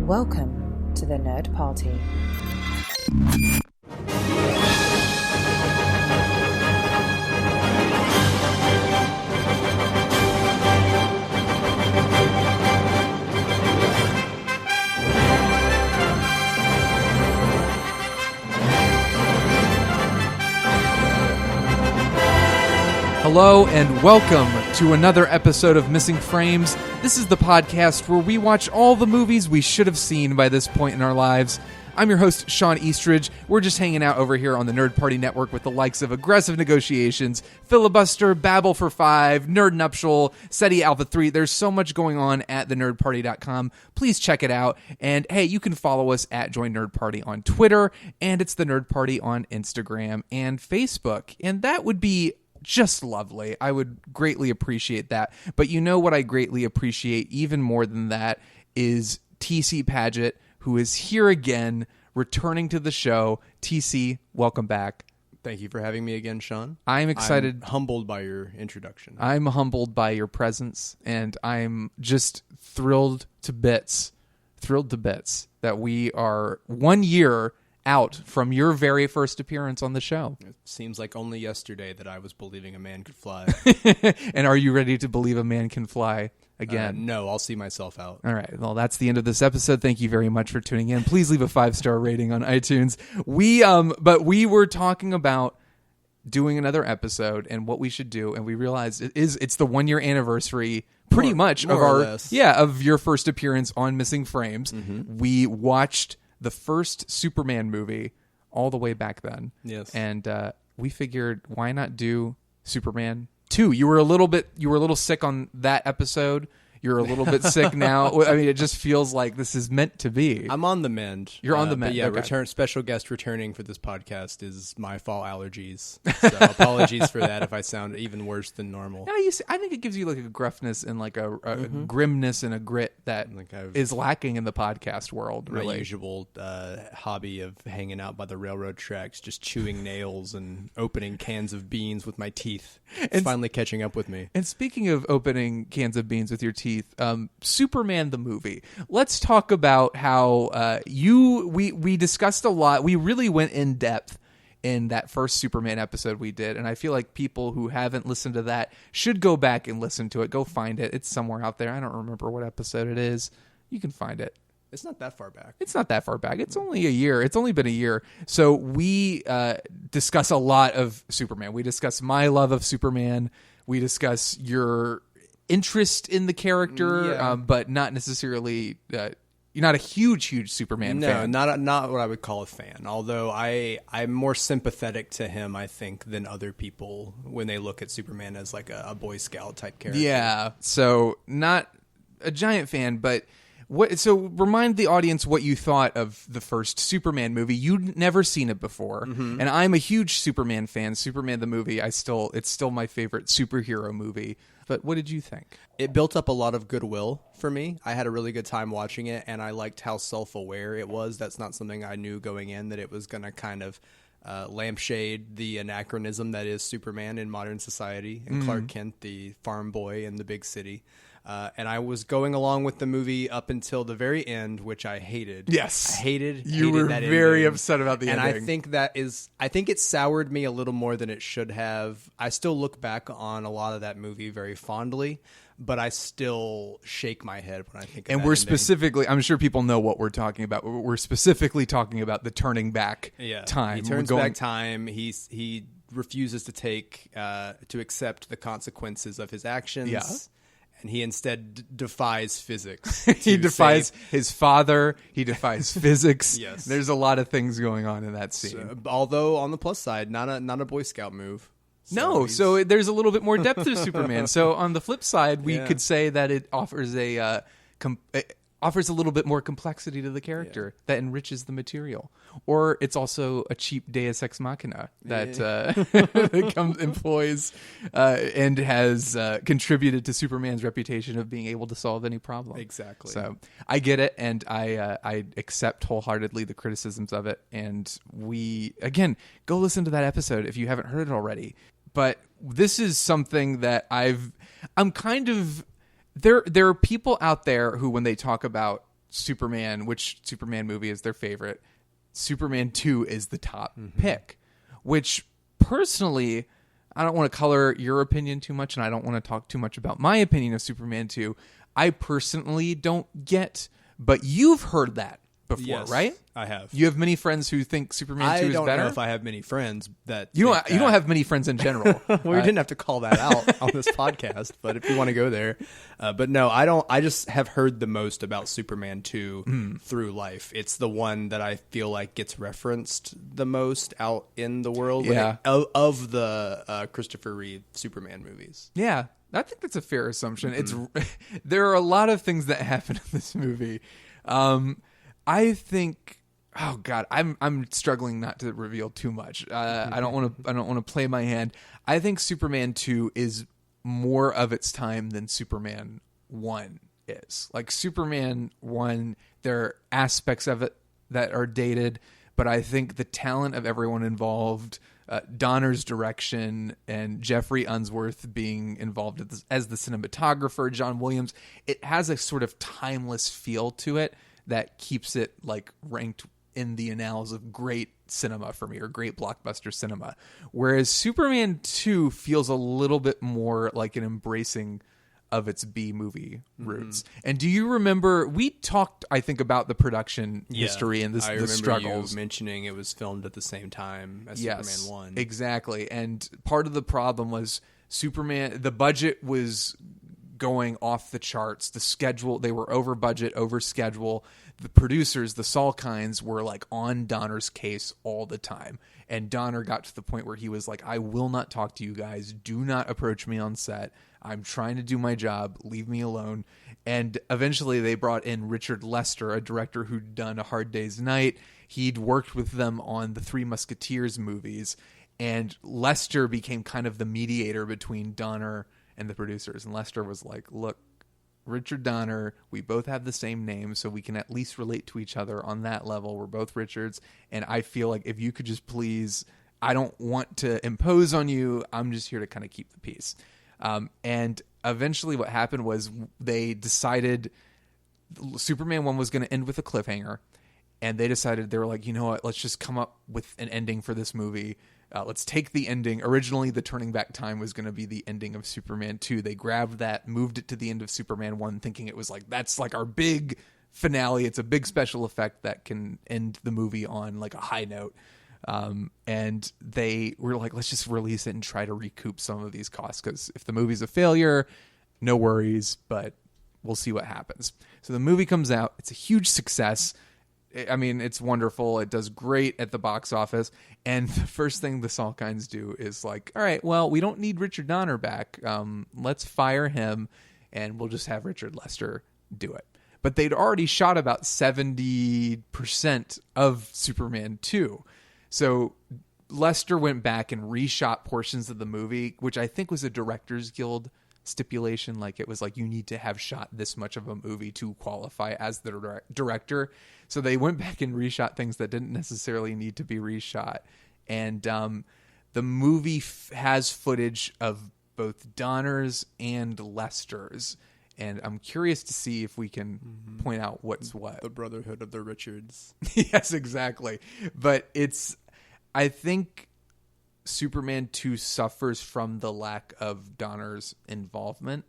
Welcome to the Nerd Party. Hello and welcome to another episode of Missing Frames. This is the podcast where we watch all the movies we should have seen by this point in our lives. I'm your host, Shawn Eastridge. We're just hanging out over here on the Nerd Party Network with the likes of Aggressive Negotiations, Filibuster, Babel for 5, Nerd Nuptial, SETI Alpha 3. There's so much going on at thenerdparty.com. Please check it out. And hey, you can follow us at Join Nerd Party on Twitter, and it's the Nerd Party on Instagram and Facebook. And that would be just lovely. I would greatly appreciate that. But you know what I greatly appreciate even more than that is TC Padgett, who is here again, returning to the show. TC, welcome back. Thank you for having me again, Shawn. I'm excited. I'm humbled by your introduction. I'm humbled by your presence, and I'm just thrilled to bits that we are 1 year out from your very first appearance on the show. It seems like only yesterday that I was believing a man could fly. And are you ready to believe a man can fly again? No, I'll see myself out. All right. Well, that's the end of this episode. Thank you very much for tuning in. Please leave a 5-star rating on iTunes. But we were talking about doing another episode and what we should do, and we realized it's the 1 year anniversary pretty much more or less. of your first appearance on Missing Frames. Mm-hmm. We watched the first Superman movie all the way back then. Yes. And we figured, why not do Superman 2? You were a little sick on that episode. You're a little bit sick now. I mean, it just feels like this is meant to be. I'm on the mend. You're on the mend. But yeah, okay. Special guest returning for this podcast is my fall allergies. So apologies for that if I sound even worse than normal. No, I think it gives you like a gruffness and like a grimness and a grit that is lacking in the podcast world. Really, my usual hobby of hanging out by the railroad tracks, just chewing nails and opening cans of beans with my teeth. It's finally catching up with me. And speaking of opening cans of beans with your teeth, Superman the movie. Let's talk about how we discussed a lot. We really went in depth in that first Superman episode we did, and I feel like people who haven't listened to that should go back and listen to it. Go find it. It's somewhere out there. I don't remember what episode it is. You can find it. It's not that far back. It's only a year. It's only been a year. So we discuss a lot of Superman. We discuss my love of Superman. We discuss your interest in the character, but not necessarily. You're not a huge Superman fan. No, not what I would call a fan. Although I'm more sympathetic to him, I think, than other people when they look at Superman as like a Boy Scout type character. Yeah. So not a giant fan, but. So remind the audience what you thought of the first Superman movie. You'd never seen it before, and I'm a huge Superman fan. Superman the movie, it's still my favorite superhero movie. But what did you think? It built up a lot of goodwill for me. I had a really good time watching it, and I liked how self-aware it was. That's not something I knew going in, that it was going to kind of lampshade the anachronism that is Superman in modern society, and Clark Kent, the farm boy in the big city. And I was going along with the movie up until the very end, which I hated. Yes. I hated You were that very ending. upset about the ending. And I think it soured me a little more than it should have. I still look back on a lot of that movie very fondly, but I still shake my head when I think of that. And we're ending. specifically, I'm sure people know what we're talking about. We're specifically talking about the turning back time. He turns back time. He refuses to accept the consequences of his actions. Yeah. And he instead defies physics. He defies his father. He defies physics. Yes. There's a lot of things going on in that scene. So, although on the plus side, not a Boy Scout move. So there's a little bit more depth to Superman. So on the flip side, we could say that it offers offers a little bit more complexity to the character that enriches the material. Or it's also a cheap deus ex machina that employs and has contributed to Superman's reputation of being able to solve any problem. Exactly. So I get it, and I accept wholeheartedly the criticisms of it. And again, go listen to that episode if you haven't heard it already. But this is something that I'm kind of... There are people out there who, when they talk about Superman, which Superman movie is their favorite, Superman 2 is the top pick, which personally, I don't want to color your opinion too much, and I don't want to talk too much about my opinion of Superman 2. I personally don't get, but you've heard that before, Yes, right? I have. You have many friends who think Superman 2 is better? I don't know if I have many friends that You think don't have many friends in general. Well, we didn't have to call that out on this podcast, but if you want to go there. But no, I don't. I just have heard the most about Superman 2 through life. It's the one that I feel like gets referenced the most out in the world of the Christopher Reeve Superman movies. Yeah, I think that's a fair assumption. It's there are a lot of things that happen in this movie. I think. Oh God, I'm struggling not to reveal too much. I don't want to play my hand. I think Superman 2 is more of its time than Superman 1 is. Like Superman 1, there are aspects of it that are dated, but I think the talent of everyone involved, Donner's direction, and Jeffrey Unsworth being involved as the cinematographer, John Williams, it has a sort of timeless feel to it that keeps it like ranked in the annals of great cinema for me, or great blockbuster cinema. Whereas Superman 2 feels a little bit more like an embracing of its B-movie roots. And do you remember, we talked, I think, about the production history and the struggles. You mentioning it was filmed at the same time as Superman 1. Exactly. And part of the problem was Superman, the budget was going off the charts. The schedule, they were over budget, over schedule. The producers, the Salkinds, were like on Donner's case all the time. And Donner got to the point where he was like, I will not talk to you guys. Do not approach me on set. I'm trying to do my job. Leave me alone. And eventually they brought in Richard Lester, a director who'd done A Hard Day's Night. He'd worked with them on the Three Musketeers movies. And Lester became kind of the mediator between Donner and the producers. And Lester was like, look, Richard Donner, we both have the same name, so we can at least relate to each other on that level. We're both Richards. And I feel like if you could just please, I don't want to impose on you. I'm just here to kind of keep the peace. And eventually what happened was they decided Superman 1 was going to end with a cliffhanger. And they decided, they were like, you know what, let's just come up with an ending for this movie. Let's take the ending. Originally, the turning back time was going to be the ending of Superman 2. They grabbed that, moved it to the end of Superman 1, thinking it was like, that's like our big finale. It's a big special effect that can end the movie on like a high note. And they were like, let's just release it and try to recoup some of these costs. Because if the movie's a failure, no worries, but we'll see what happens. So the movie comes out. It's a huge success. I mean, it's wonderful. It does great at the box office. And the first thing the Salkinds do is like, all right, well, we don't need Richard Donner back. Let's fire him and we'll just have Richard Lester do it. But they'd already shot about 70% of Superman 2. So Lester went back and reshot portions of the movie, which I think was a Directors Guild stipulation. Like it was like, you need to have shot this much of a movie to qualify as the director. So they went back and reshot things that didn't necessarily need to be reshot. And the movie has footage of both Donner's and Lester's. And I'm curious to see if we can point out what's what. The Brotherhood of the Richards. Yes, exactly. But I think Superman 2 suffers from the lack of Donner's involvement.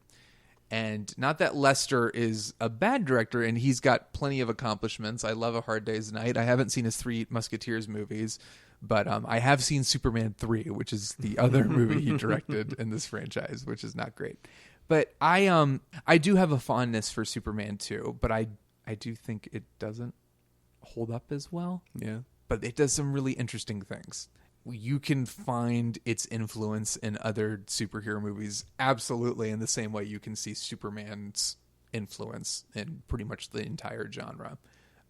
And not that Lester is a bad director, and he's got plenty of accomplishments. I love A Hard Day's Night. I haven't seen his Three Musketeers movies, but I have seen Superman 3, which is the other movie he directed in this franchise, which is not great. But I do have a fondness for Superman 2, but I do think it doesn't hold up as well. Yeah. But it does some really interesting things. You can find its influence in other superhero movies, absolutely, in the same way you can see Superman's influence in pretty much the entire genre.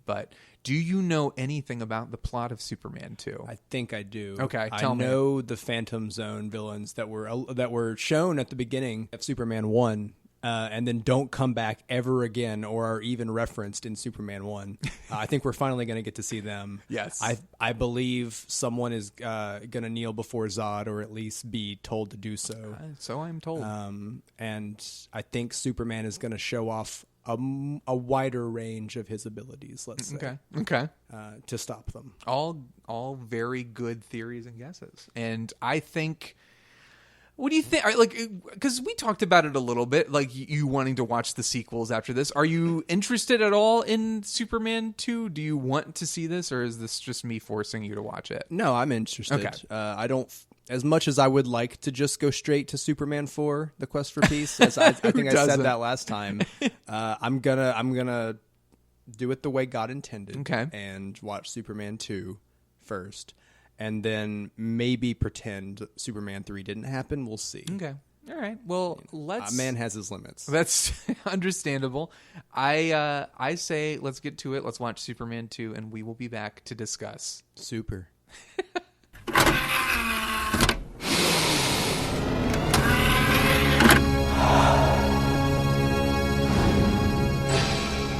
But do you know anything about the plot of Superman 2? I think I do. Okay, tell me. I know the Phantom Zone villains that were shown at the beginning of Superman 1. And then don't come back ever again or are even referenced in Superman 1. I think we're finally going to get to see them. Yes. I believe someone is going to kneel before Zod, or at least be told to do so. So I'm told. And I think Superman is going to show off a wider range of his abilities, let's say. Okay. To stop them. All very good theories and guesses. And I think, what do you think? Like, because we talked about it a little bit, like you wanting to watch the sequels after this. Are you interested at all in Superman 2? Do you want to see this, or is this just me forcing you to watch it? No, I'm interested. Okay. I don't, as much as I would like to just go straight to Superman 4, The Quest for Peace, as I think I said that last time, I'm gonna do it the way God intended. Okay. And watch Superman 2 first. And then maybe pretend Superman 3 didn't happen. We'll see. Okay. All right. Well, A man has his limits. That's understandable. I say let's get to it. Let's watch Superman 2, and we will be back to discuss. Super.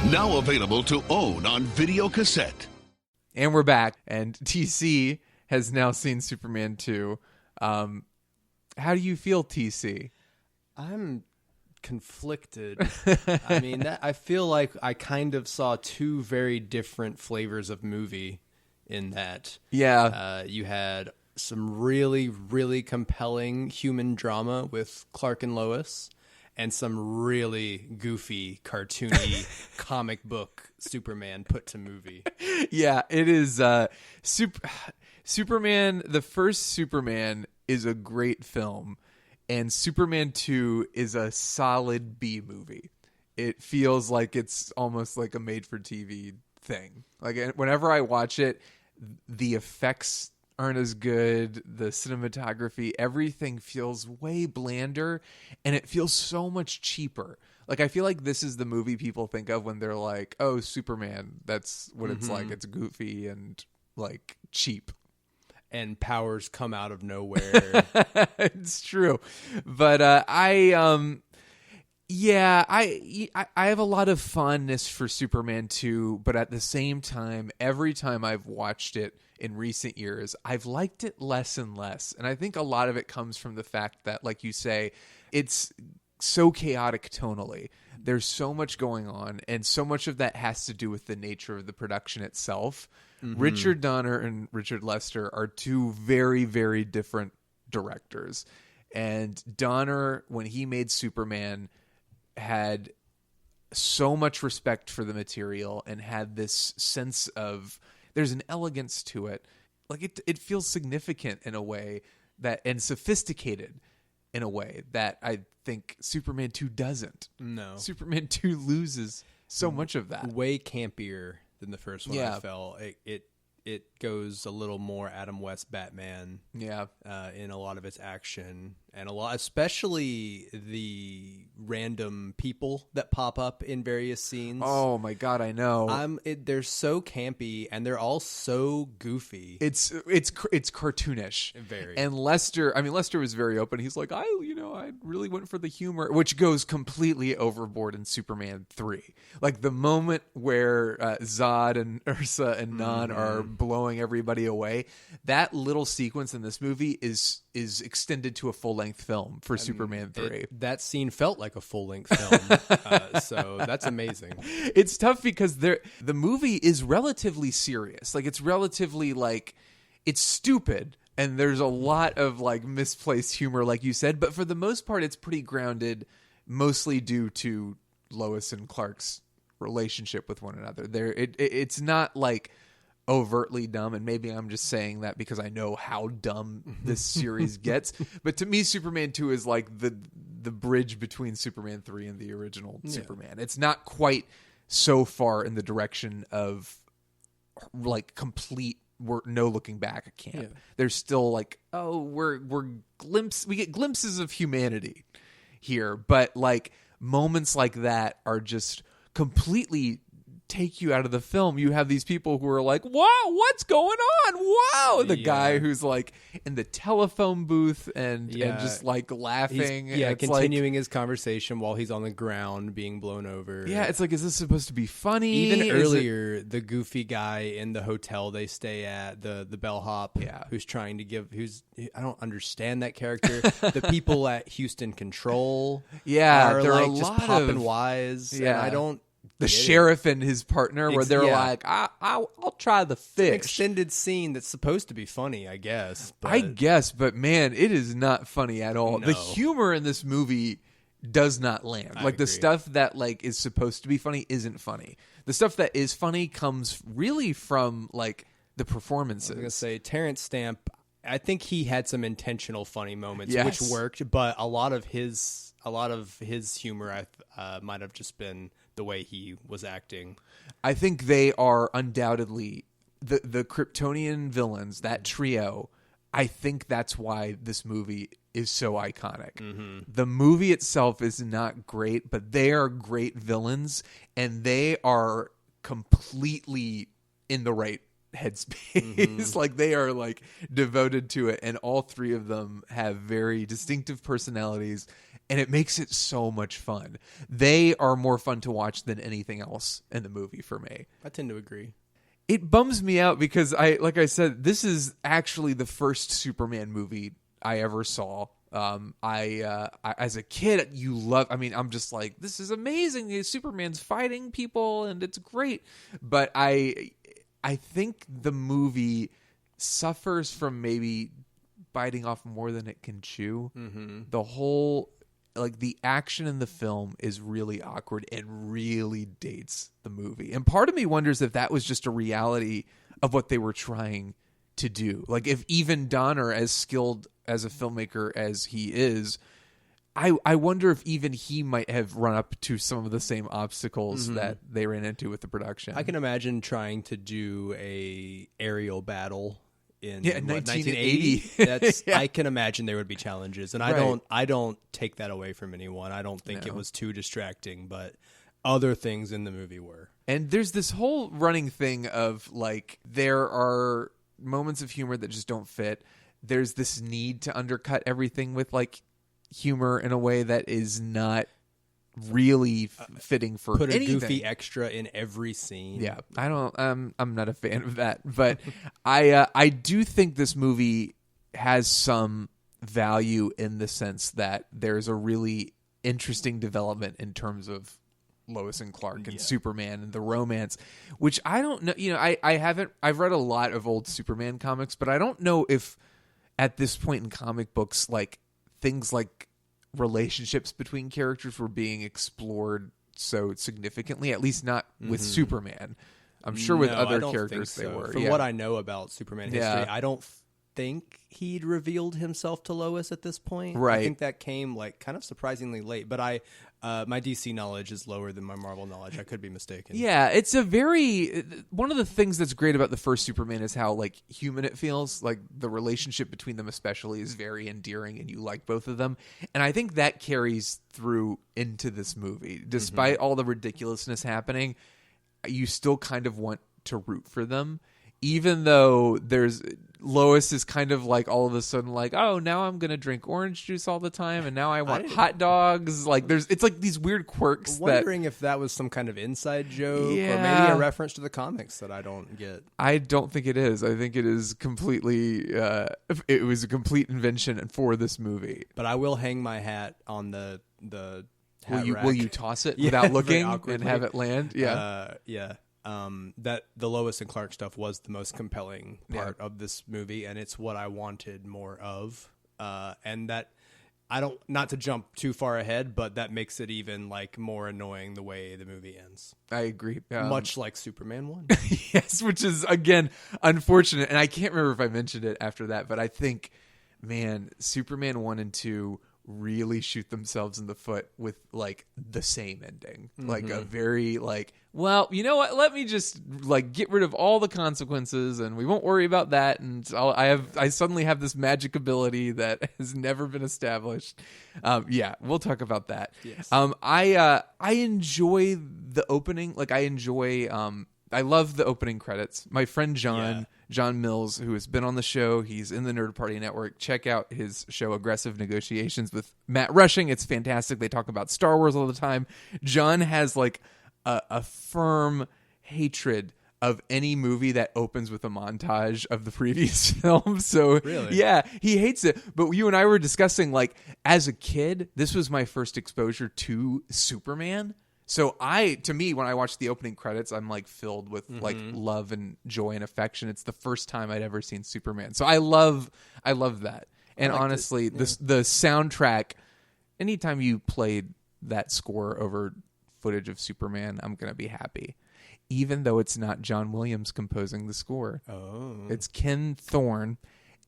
Now available to own on video cassette. And we're back, and TC has now seen Superman 2. How do you feel, TC? I'm conflicted. I mean, I feel like I kind of saw two very different flavors of movie in that. Yeah. You had some really, really compelling human drama with Clark and Lois, and some really goofy, cartoony comic book Superman put to movie. Yeah, it is Superman. The first Superman is a great film, and Superman 2 is a solid B movie. It feels like it's almost like a made-for-TV thing. Like, whenever I watch it, the effects aren't as good. The cinematography, everything feels way blander, and it feels so much cheaper. Like, I feel like this is the movie people think of when they're like, oh, Superman. That's what it's like. It's goofy and, like, cheap. And powers come out of nowhere. It's true. But I have a lot of fondness for Superman 2, but at the same time, every time I've watched it in recent years, I've liked it less and less. And I think a lot of it comes from the fact that, like you say, it's so chaotic tonally. There's so much going on, and so much of that has to do with the nature of the production itself. Mm-hmm. Richard Donner and Richard Lester are two very, very different directors. And Donner, when he made Superman, had so much respect for the material and had this sense of, there's an elegance to it. Like, it feels significant in a way that, and sophisticated in a way that I think Superman 2 doesn't. No. Superman 2 loses so much of that. Way campier than the first one. Yeah. I felt it goes a little more Adam West Batman. Yeah. In a lot of its action, and a lot, especially the random people that pop up in various scenes. Oh my God, I know. They're so campy, and they're all so goofy. It's cartoonish. Very. And Lester was very open. He's like, I really went for the humor, which goes completely overboard in Superman 3. Like, the moment where Zod and Ursa and Nan are blowing everybody away, that little sequence in this movie is extended to a full-length film for Superman 3. That scene felt like a full-length film, so that's amazing. It's tough because the movie is relatively serious. Like, it's relatively, like, it's stupid, and there's a lot of, like, misplaced humor, like you said, but for the most part, it's pretty grounded, mostly due to Lois and Clark's relationship with one another. It's not, like, overtly dumb, and maybe I'm just saying that because I know how dumb this series gets, but to me Superman 2 is like the bridge between Superman 3 and the original Superman. It's not quite so far in the direction of, like, complete no looking back camp. Yeah. There's still, like, we get glimpses of humanity here, but, like, moments like that are just completely take you out of the film. You have these people who are like, wow, what's going on? Wow. The guy who's like in the telephone booth and just like laughing. Continuing his conversation while he's on the ground being blown over. Yeah, it's like, is this supposed to be funny? Even earlier, the goofy guy in the hotel they stay at, the bellhop, who's trying to I don't understand that character. The people at Houston Control are there like are a just lot popping wise. Yeah. And I don't the sheriff and his partner where they're like, I'll try the fish. An extended scene that's supposed to be funny, I guess. But man, it is not funny at all. No. The humor in this movie does not land. I like agree. The stuff that like is supposed to be funny isn't funny. The stuff that is funny comes really from like the performances. I was gonna say Terrence Stamp, I think he had some intentional funny moments Yes. which worked, but a lot of his humor might have just been the way he was acting. I think they are undoubtedly the Kryptonian villains, that trio. I think that's why this movie is so iconic. Mm-hmm. The movie itself is not great, but they are great villains, and they are completely in the right headspace. Mm-hmm. Like they are like devoted to it, and all three of them have very distinctive personalities, and it makes it so much fun. They are more fun to watch than anything else in the movie for me. I tend to agree. It bums me out because like I said, this is actually the first Superman movie I ever saw. I as a kid, I'm just like, this is amazing. Superman's fighting people and it's great. But I think the movie suffers from maybe biting off more than it can chew. Mm-hmm. The whole, like, the action in the film is really awkward and really dates the movie. And part of me wonders if that was just a reality of what they were trying to do. Like, if even Donner, as skilled as a filmmaker as he is, I wonder if even he might have run up to some of the same obstacles that they ran into with the production. I can imagine trying to do a aerial battle in 1980. I can imagine there would be challenges, and I don't take that away from anyone. I don't think it was too distracting, but other things in the movie were. And there's this whole running thing of like, there are moments of humor that just don't fit. There's this need to undercut everything with like humor in a way that is not really fitting for put anything. A goofy extra in every scene. Yeah, I don't. I'm not a fan of that, but I do think this movie has some value in the sense that there's a really interesting development in terms of Lois and Clark and Superman and the romance, which I don't know. You know, I've read a lot of old Superman comics, but I don't know if at this point in comic books, like, things like relationships between characters were being explored so significantly, at least not with Superman. I'm sure with other characters they were. From what I know about Superman history, I don't think he'd revealed himself to Lois at this point. Right. I think that came like kind of surprisingly late, but my DC knowledge is lower than my Marvel knowledge. I could be mistaken. Yeah, it's one of the things that's great about the first Superman is how like human it feels. Like the relationship between them especially is very endearing, and you like both of them. And I think that carries through into this movie. Despite all the ridiculousness happening, you still kind of want to root for them. Even though Lois is kind of like all of a sudden like, oh, now I'm going to drink orange juice all the time, and now I want hot dogs. Like it's like these weird quirks. Wondering if that was some kind of inside joke or maybe a reference to the comics that I don't get. I don't think it is. I think it is completely. It was a complete invention for this movie. But I will hang my hat on the. Will you toss it without looking and have it land? Yeah. That the Lois and Clark stuff was the most compelling part of this movie, and it's what I wanted more of. And that not to jump too far ahead, but that makes it even like more annoying the way the movie ends. I agree. Much like Superman 1. Yes, which is again unfortunate, and I can't remember if I mentioned it after that, but I think, man, Superman 1 and 2 really shoot themselves in the foot with like the same ending. Like a very like, well, you know what, let me just like get rid of all the consequences and we won't worry about that, and I suddenly have this magic ability that has never been established. We'll talk about that. Yes. I enjoy the opening, like I enjoy. I love the opening credits. My friend John Mills, who has been on the show, he's in the Nerd Party Network. Check out his show, Aggressive Negotiations with Matt Rushing. It's fantastic. They talk about Star Wars all the time. John has like a firm hatred of any movie that opens with a montage of the previous film. So really? Yeah, he hates it. But you and I were discussing, like, as a kid, this was my first exposure to Superman. So to me, when I watch the opening credits, I'm like filled with like love and joy and affection. It's the first time I'd ever seen Superman. So I love that. And honestly, the soundtrack, anytime you played that score over footage of Superman, I'm going to be happy. Even though it's not John Williams composing the score. Oh. It's Ken Thorne,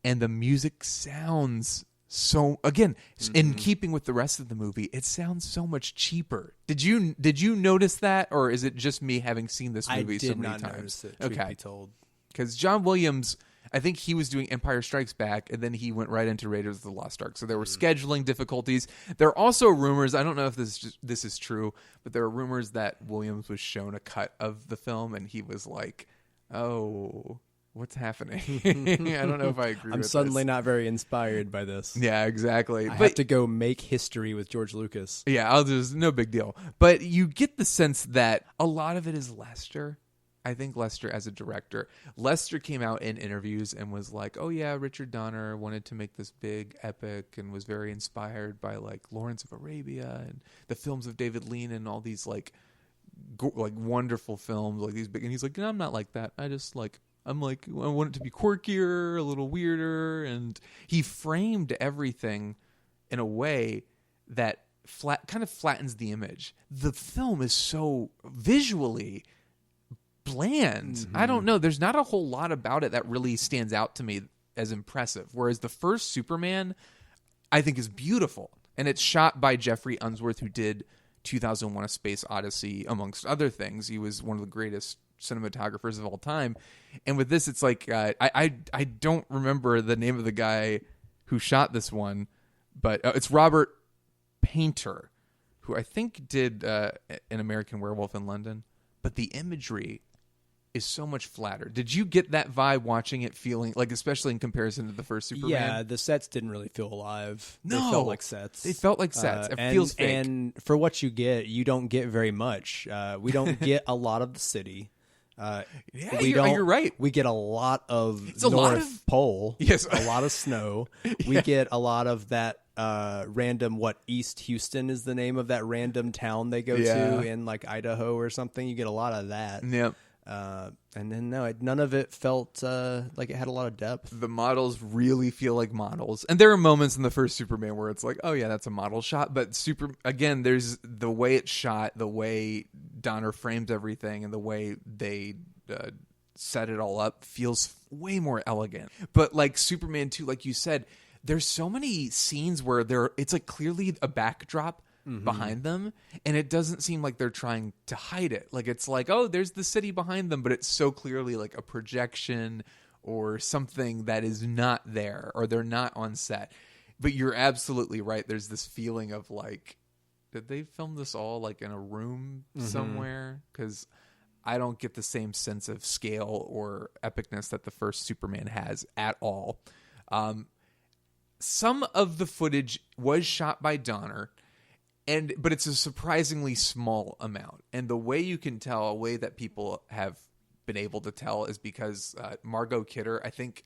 and the music sounds so, again, in keeping with the rest of the movie, it sounds so much cheaper. Did you notice that, or is it just me having seen this movie so many times? I did not notice it, truth be told. Because John Williams, I think he was doing Empire Strikes Back, and then he went right into Raiders of the Lost Ark. So there were scheduling difficulties. There are also rumors, I don't know if this is true, but there are rumors that Williams was shown a cut of the film, and he was like, oh, what's happening? I don't know if I agree with I'm this. suddenly not very inspired by this. Yeah, exactly. I have to go make history with George Lucas. Yeah, no big deal. But you get the sense that a lot of it is Lester. I think Lester as a director. Lester came out in interviews and was like, oh yeah, Richard Donner wanted to make this big epic and was very inspired by like Lawrence of Arabia and the films of David Lean and all these like wonderful films, like these big, and he's like, no, I'm not like that. I want it to be quirkier, a little weirder, and he framed everything in a way that kind of flattens the image. The film is so visually bland. I don't know. There's not a whole lot about it that really stands out to me as impressive. Whereas the first Superman, I think, is beautiful. And it's shot by Jeffrey Unsworth, who did 2001: A Space Odyssey, amongst other things. He was one of the greatest cinematographers of all time. And with this, it's like, I don't remember the name of the guy who shot this one, but it's Robert Painter, who I think did An American Werewolf in London. But the imagery is so much flatter. Did you get that vibe watching it, feeling like, especially in comparison to the first Superman? Yeah, the sets didn't really feel alive. No, they felt like sets. They felt like sets. It feels fake. And for what you get, you don't get very much. We don't get a lot of the city. You're right. We get a lot of Pole. Yes, a lot of snow. We get a lot of that random, East Houston is the name of that random town they go to in like Idaho or something. You get a lot of that. Yep. And then none of it felt like it had a lot of depth. The models really feel like models, and there are moments in the first Superman where it's like, oh yeah, that's a model shot. But again, there's the way it's shot, the way Donner frames everything, and the way they set it all up feels way more elegant. But like Superman 2, like you said, there's so many scenes where it's like clearly a backdrop behind them, and it doesn't seem like they're trying to hide it. Like it's like, oh, there's the city behind them, but it's so clearly like a projection or something that is not there, or they're not on set. But you're absolutely right. There's this feeling of like, did they film this all like in a room somewhere? Because I don't get the same sense of scale or epicness that the first Superman has at all. Some of the footage was shot by Donner, but it's a surprisingly small amount. And the way you can tell, a way that people have been able to tell, is because Margot Kidder, I think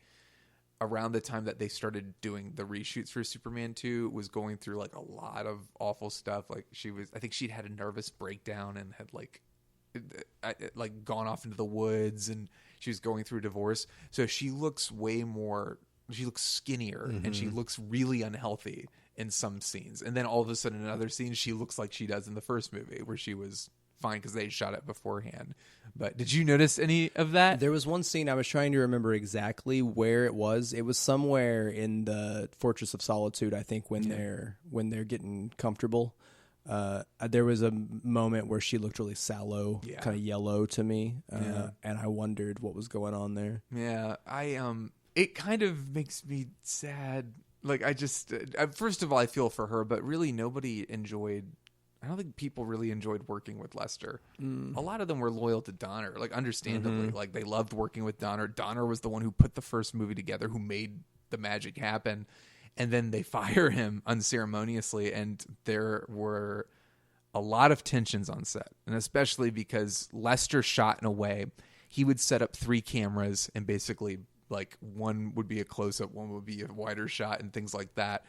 around the time that they started doing the reshoots for Superman 2, was going through like a lot of awful stuff. Like I think she'd had a nervous breakdown and had like gone off into the woods, and she was going through a divorce. So she looks skinnier, and she looks really unhealthy in some scenes. And then all of a sudden in other scenes, she looks like she does in the first movie, where she was fine because they shot it beforehand. But did you notice any of that? There was one scene, I was trying to remember exactly where it was. It was somewhere in the Fortress of Solitude, I think, when they're getting comfortable. There was a moment where she looked really sallow, kind of yellow to me, and I wondered what was going on there. Yeah, it kind of makes me sad. Like, I just, first of all, I feel for her, but really nobody enjoyed, I don't think people really enjoyed working with Lester. A lot of them were loyal to Donner, like understandably. Like they loved working with Donner. Donner was the one who put the first movie together, who made the magic happen. And then they fire him unceremoniously, and there were a lot of tensions on set, and especially because Lester shot in a way he would set up 3 cameras, and basically like one would be a close-up, one would be a wider shot, and things like that.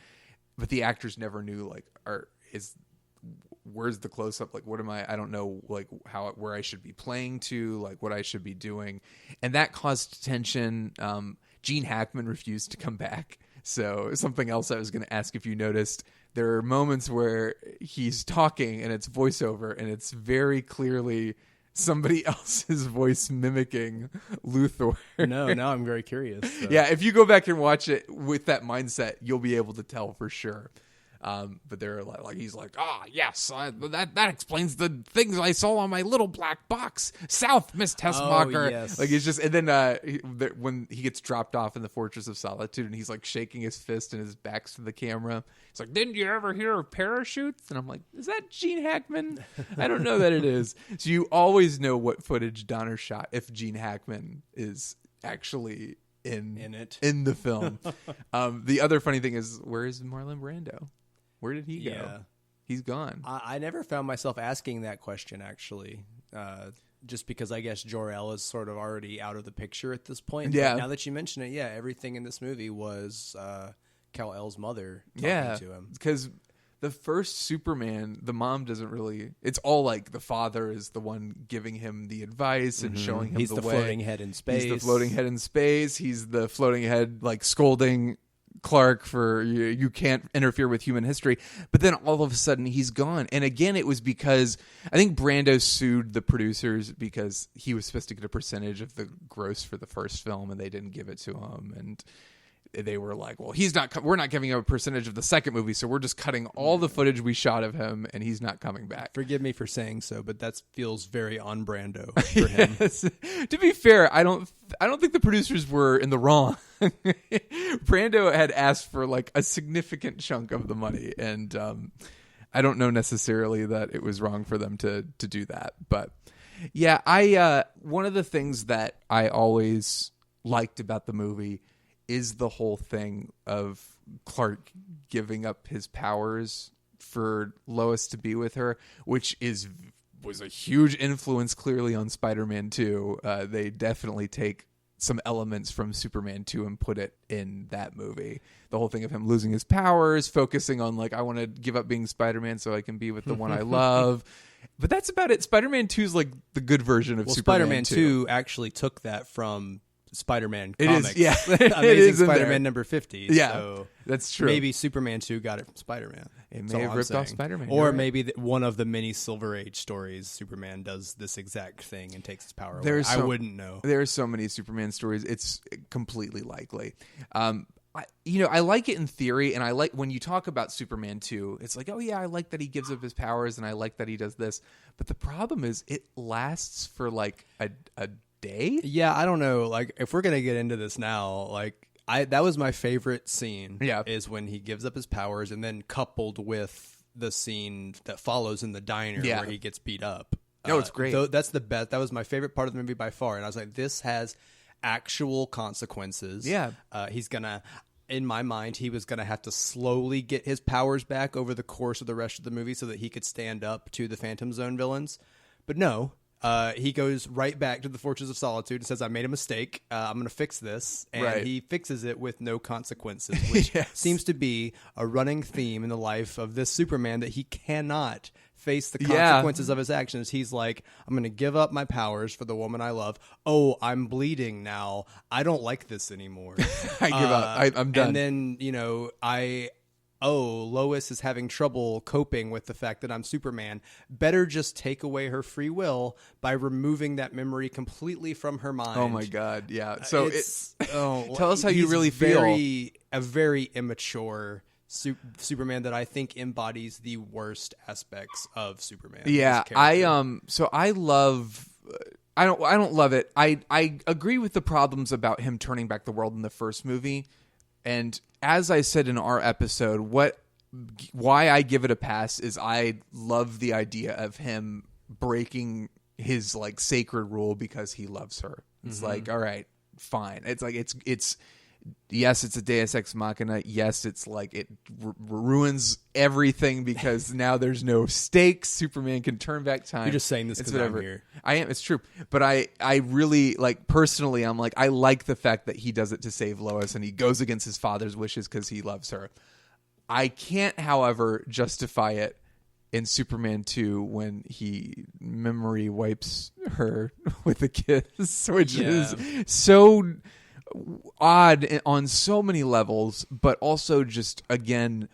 But the actors never knew like, where's the close-up? Like, what am I don't know, like where I should be playing to, like what I should be doing, and that caused tension. Gene Hackman refused to come back. So something else I was going to ask if you noticed, there are moments where he's talking and it's voiceover and it's very clearly somebody else's voice mimicking Luthor. No, now I'm very curious. So. Yeah, if you go back and watch it with that mindset, you'll be able to tell for sure. But they're like he's like, yes, that explains the things I saw on my little black box. South, Miss Tessmacher. Oh, yes. Like it's just, and then when he gets dropped off in the Fortress of Solitude, and he's like shaking his fist and his back's to the camera. He's like, "Didn't you ever hear of parachutes?" And I'm like, "Is that Gene Hackman?" I don't know that it is. So you always know what footage Donner shot if Gene Hackman is actually in the film. The other funny thing is, where is Marlon Brando? Where did he go? Yeah. He's gone. I never found myself asking that question, actually, just because I guess Jor-El is sort of already out of the picture at this point. Yeah. But now that you mention it, yeah, everything in this movie was Kal-El's mother talking to him. Because the first Superman, the mom doesn't really... It's all like the father is the one giving him the advice and showing him He's the way. He's the floating head in space. He's the floating head in space. He's the floating head, like, scolding Clark for you can't interfere with human history. But then all of a sudden he's gone. And again, it was because I think Brando sued the producers because he was supposed to get a percentage of the gross for the first film and they didn't give it to him. And they were like, well, we're not giving him a percentage of the second movie, so we're just cutting all the footage we shot of him and he's not coming back. Forgive me for saying so, but that feels very on Brando for him. Yes. To be fair, I don't think the producers were in the wrong. Brando had asked for like a significant chunk of the money, and I don't know necessarily that it was wrong for them to do that. But yeah, I one of the things that I always liked about the movie is the whole thing of Clark giving up his powers for Lois to be with her, which was a huge influence clearly on Spider-Man 2. They definitely take some elements from Superman 2 and put it in that movie. The whole thing of him losing his powers, focusing on like, I want to give up being Spider-Man so I can be with the one I love. But that's about it. Spider-Man 2 is like the good version of Superman 2. Spider-Man 2 actually took that from Spider-Man comics. It is, yeah. Amazing Spider-Man number 50. Yeah, so that's true. Maybe Superman 2 got it from Spider-Man. It may have ripped off Spider-Man. Or maybe one of the many Silver Age stories, Superman does this exact thing and takes his power away. I wouldn't know. There are so many Superman stories. It's completely likely. I like it in theory, and I like when you talk about Superman 2, it's like, oh yeah, I like that he gives up his powers, and I like that he does this. But the problem is it lasts for like a day. Yeah, I don't know. Like, if we're gonna get into this now, like that was my favorite scene. Yeah, is when he gives up his powers, and then coupled with the scene that follows in the diner where he gets beat up. No, it's great. That's the best. That was my favorite part of the movie by far. And I was like, this has actual consequences. Yeah, he's gonna. In my mind, he was going to have to slowly get his powers back over the course of the rest of the movie so that he could stand up to the Phantom Zone villains. But no, he goes right back to the Fortress of Solitude and says, I made a mistake. I'm going to fix this. And he fixes it with no consequences, which seems to be a running theme in the life of this Superman, that he cannot face the consequences of his actions. He's like, I'm going to give up my powers for the woman I love. Oh, I'm bleeding now. I don't like this anymore. I give up. I'm done. And then, Lois is having trouble coping with the fact that I'm Superman. Better just take away her free will by removing that memory completely from her mind. Oh my God. Yeah. So tell us how you he's really feel. A very immature Superman that I think embodies the worst aspects of Superman. Yeah, I love. I don't love it. I agree with the problems about him turning back the world in the first movie, and as I said in our episode, what why I give it a pass is I love the idea of him breaking his like sacred rule because he loves her. It's like, all right, fine. It's like it's yes, it's a Deus Ex Machina. Yes, it's like it ruins everything because now there's no stakes. Superman can turn back time. You're just saying this because I'm here. I am. It's true. But I really, like, personally, I'm like, I like the fact that he does it to save Lois and he goes against his father's wishes because he loves her. I can't, however, justify it in Superman 2 when he memory wipes her with a kiss, which is so odd on so many levels, but also just, again,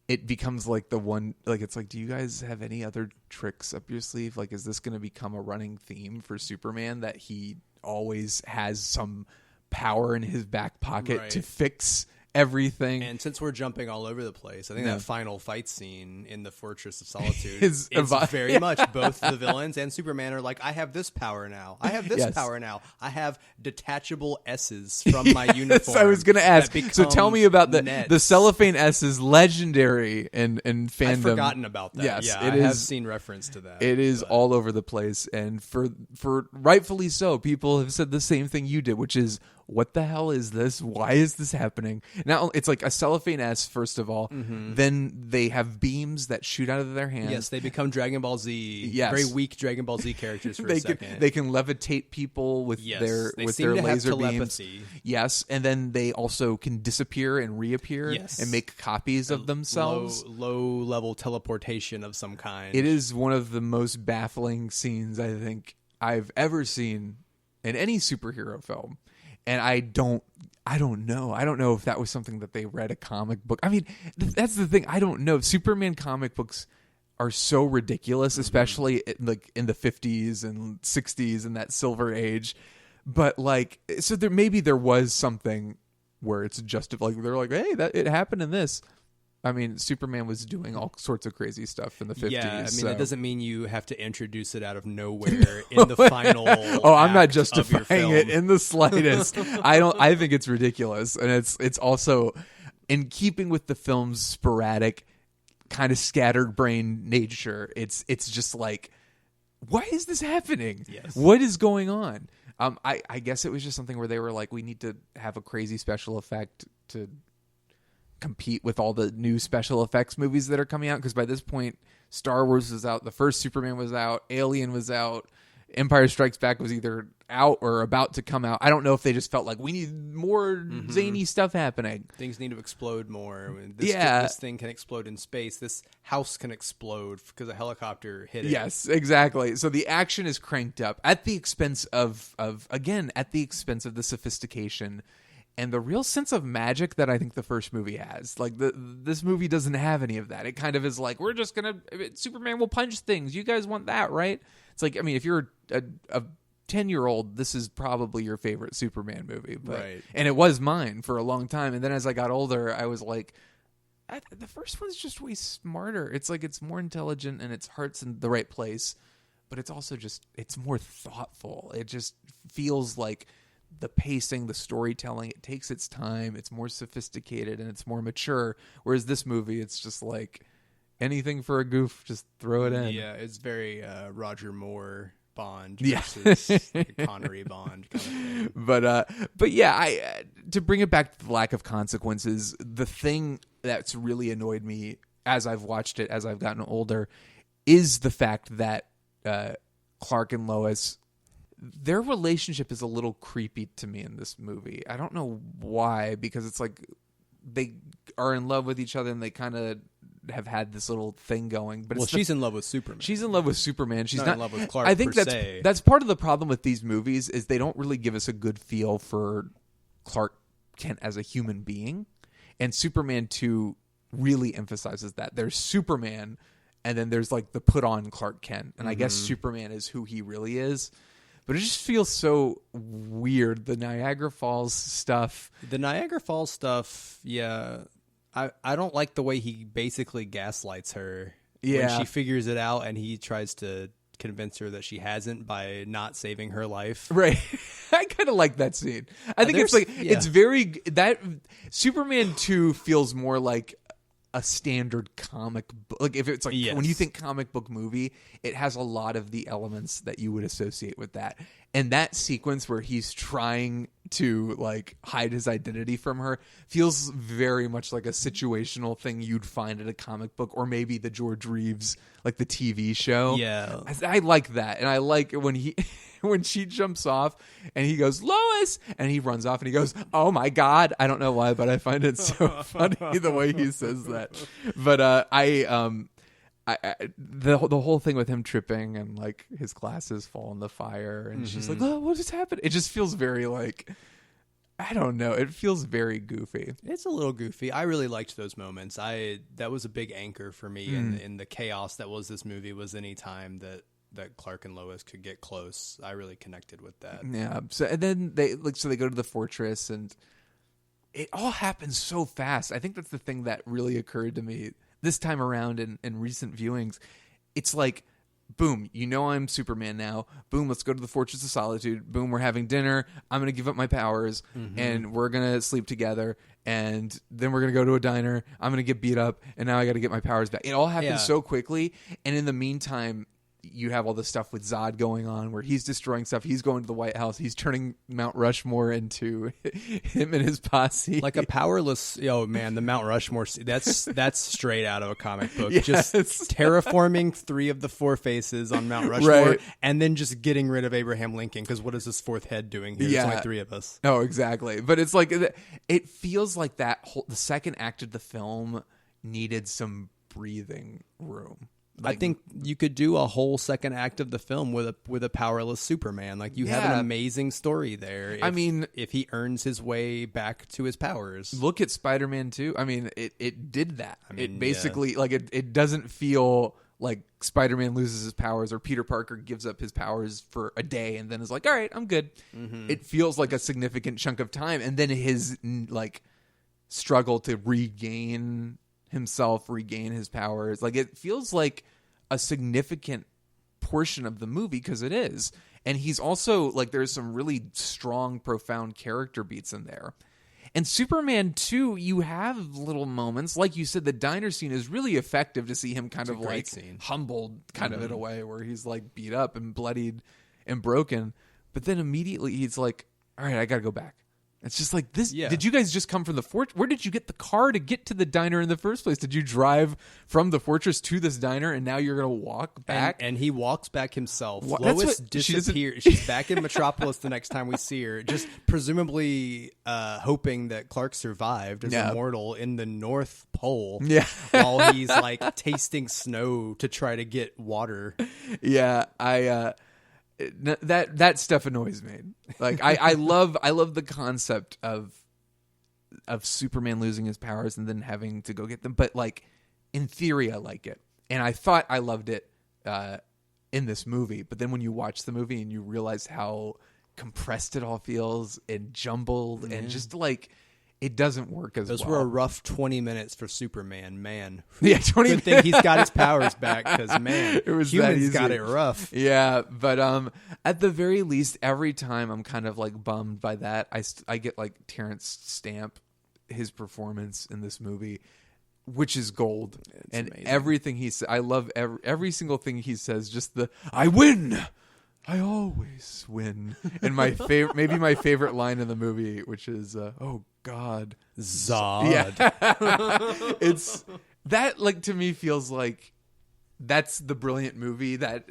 it becomes like the one, like, it's like, do you guys have any other tricks up your sleeve? Like, is this going to become a running theme for Superman that he always has some power in his back pocket to fix everything? And since we're jumping all over the place, I think that final fight scene in the Fortress of Solitude is very much both the villains and Superman are like, I have this power now. I have this power now. I have detachable S's from my uniform. I was going to ask. So tell me about the cellophane S is legendary in fandom. I've forgotten about that. Yes, I have seen reference to that. It is all over the place, and for rightfully so, people have said the same thing you did, which is, what the hell is this? Why is this happening? Now, it's like a cellophane S, first of all. Then they have beams that shoot out of their hands. Yes, they become Dragon Ball Z. Yes. Very weak Dragon Ball Z characters for a second. They can levitate people with their laser beams. Yes, and then they also can disappear and reappear and make copies of themselves. Low-level teleportation of some kind. It is one of the most baffling scenes I think I've ever seen in any superhero film. And I don't know. I don't know if that was something that they read a comic book. I mean, that's the thing. I don't know. Superman comic books are so ridiculous, especially in the 50s and 60s and that Silver Age. But like, so there was something where it's just like, they're like, hey, it happened in this. I mean, Superman was doing all sorts of crazy stuff in the 50s. Yeah, I mean, that doesn't mean you have to introduce it out of nowhere in the final I'm not act justifying it in the slightest. I think it's ridiculous. And it's also in keeping with the film's sporadic, kind of scattered brain nature. It's just like, why is this happening? Yes. What is going on? I guess it was just something where they were like, we need to have a crazy special effect to compete with all the new special effects movies that are coming out, because by this point Star Wars was out, the first Superman was out, Alien was out, Empire Strikes Back was either out or about to come out. I don't know if they just felt like we need more zany stuff happening. Things need to explode more. This thing can explode in space. This house can explode because a helicopter hit it. Yes, exactly. So the action is cranked up at the expense of the sophistication and the real sense of magic that I think the first movie has. Like, this movie doesn't have any of that. It kind of is like, we're just going to... Superman will punch things. You guys want that, right? It's like, I mean, if you're a 10-year-old, this is probably your favorite Superman movie. But, right. And it was mine for a long time. And then as I got older, I was like, the first one's just way smarter. It's like, it's more intelligent and its heart's in the right place. But it's also just... It's more thoughtful. It just feels like... the pacing, the storytelling, it takes its time, it's more sophisticated and it's more mature, whereas this movie, it's just like anything for a goof, just throw it in. Yeah, it's very Roger Moore Bond versus Connery Bond kind of thing. But yeah, to bring it back to the lack of consequences, the thing that's really annoyed me as I've watched it, as I've gotten older, is the fact that Clark and Lois, their relationship is a little creepy to me in this movie. I don't know why, because it's like they are in love with each other and they kind of have had this little thing going. But she's in love with Superman. She's in love with Superman. She's not in love with Clark. I think that's part of the problem with these movies is they don't really give us a good feel for Clark Kent as a human being. And Superman 2 really emphasizes that. There's Superman, and then there's like the put on Clark Kent. And I guess Superman is who he really is. But it just feels so weird. The Niagara Falls stuff. Yeah. I don't like the way he basically gaslights her. Yeah. When she figures it out and he tries to convince her that she hasn't by not saving her life. Right. I kind of like that scene. I think it's like, it's very, that Superman 2 feels more like a standard comic book. Like if it's like when you think comic book movie, it has a lot of the elements that you would associate with that. And that sequence where he's trying to like hide his identity from her feels very much like a situational thing you'd find in a comic book, or maybe the George Reeves, like the TV show. Yeah. I like that. And I like when when she jumps off and he goes, "Lois," and he runs off and he goes, "Oh my God." I don't know why, but I find it so funny the way he says that. But the whole thing with him tripping and like his glasses fall in the fire and she's like, "Oh, what just happened?" It just feels very like, I don't know. It feels very goofy. It's a little goofy. I really liked those moments. That was a big anchor for me in the chaos that was this movie. Was any time that Clark and Lois could get close. I really connected with that. Yeah. So and then they go to the fortress and it all happens so fast. I think that's the thing that really occurred to me this time around in recent viewings. It's like, boom, I'm Superman now. Boom, let's go to the Fortress of Solitude. Boom, we're having dinner. I'm going to give up my powers and we're going to sleep together. And then we're going to go to a diner. I'm going to get beat up. And now I got to get my powers back. It all happens so quickly. And in the meantime, you have all this stuff with Zod going on where he's destroying stuff. He's going to the White House. He's turning Mount Rushmore into him and his posse. Like a powerless, the Mount Rushmore, that's straight out of a comic book. Yes. Just terraforming 3 of the 4 faces on Mount Rushmore and then just getting rid of Abraham Lincoln, because what is this 4th head doing here? There's only 3 of us. Oh, exactly. But it's like, it feels like the second act of the film needed some breathing room. I think you could do a whole second act of the film with a powerless Superman. Like you have an amazing story there. If he earns his way back to his powers, look at Spider-Man 2. I mean, it did that. It basically like it doesn't feel like Spider-Man loses his powers or Peter Parker gives up his powers for a day and then is like, all right, I'm good. It feels like a significant chunk of time, and then his like struggle to regain himself, regain his powers, like it feels like a significant portion of the movie, because it is. And he's also like, there's some really strong, profound character beats in there. And Superman 2, you have little moments, like you said, the diner scene is really effective to see him kind of like humbled kind of in a way where he's like beat up and bloodied and broken, but then immediately he's like, all right, I gotta go back. It's just like this. Yeah. Did you guys just come from the fortress? Where did you get the car to get to the diner in the first place? Did you drive from the fortress to this diner and now you're going to walk back? And he walks back himself. Lois disappears. She's back in Metropolis the next time we see her, just presumably hoping that Clark survived as a mortal in the North Pole while he's like tasting snow to try to get water. Yeah, that stuff annoys me. Like I love the concept of Superman losing his powers and then having to go get them, but like in theory I like it, and I thought I loved it in this movie, but then when you watch the movie and you realize how compressed it all feels and jumbled and just like it doesn't work as well. Those were a rough 20 minutes for Superman, man. Yeah, 20 Good thing he's got his powers back, because, man, humans got it rough. Yeah, but at the very least, every time I'm kind of like bummed by that. I get like Terrence Stamp, his performance in this movie, which is gold. It's amazing. Everything he says, I love every single thing he says, just I win! I always win. And my favorite, maybe my favorite line in the movie, which is, "Oh God, Zod." Yeah, it's that. Like to me, feels like that's the brilliant movie, that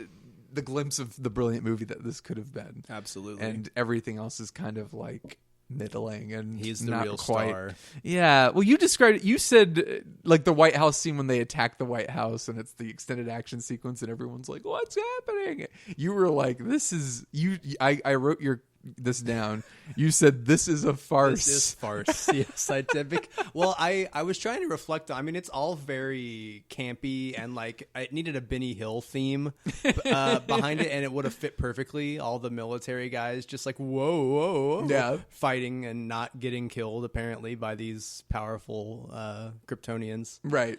the glimpse of the brilliant movie that this could have been. Absolutely. And everything else is kind of like middling and he's the not real quite. star. Yeah. Well, you described it. You said like the White House scene when they attack the White House and it's the extended action sequence and everyone's like, "What's happening?" You were like, "This is you." I wrote this down. You said this is a farce. This is farce. Yes, I did. Well, I was trying to reflect on. I mean, it's all very campy and like it needed a Benny Hill theme behind it, and it would have fit perfectly. All the military guys just like whoa, fighting and not getting killed apparently by these powerful Kryptonians, right?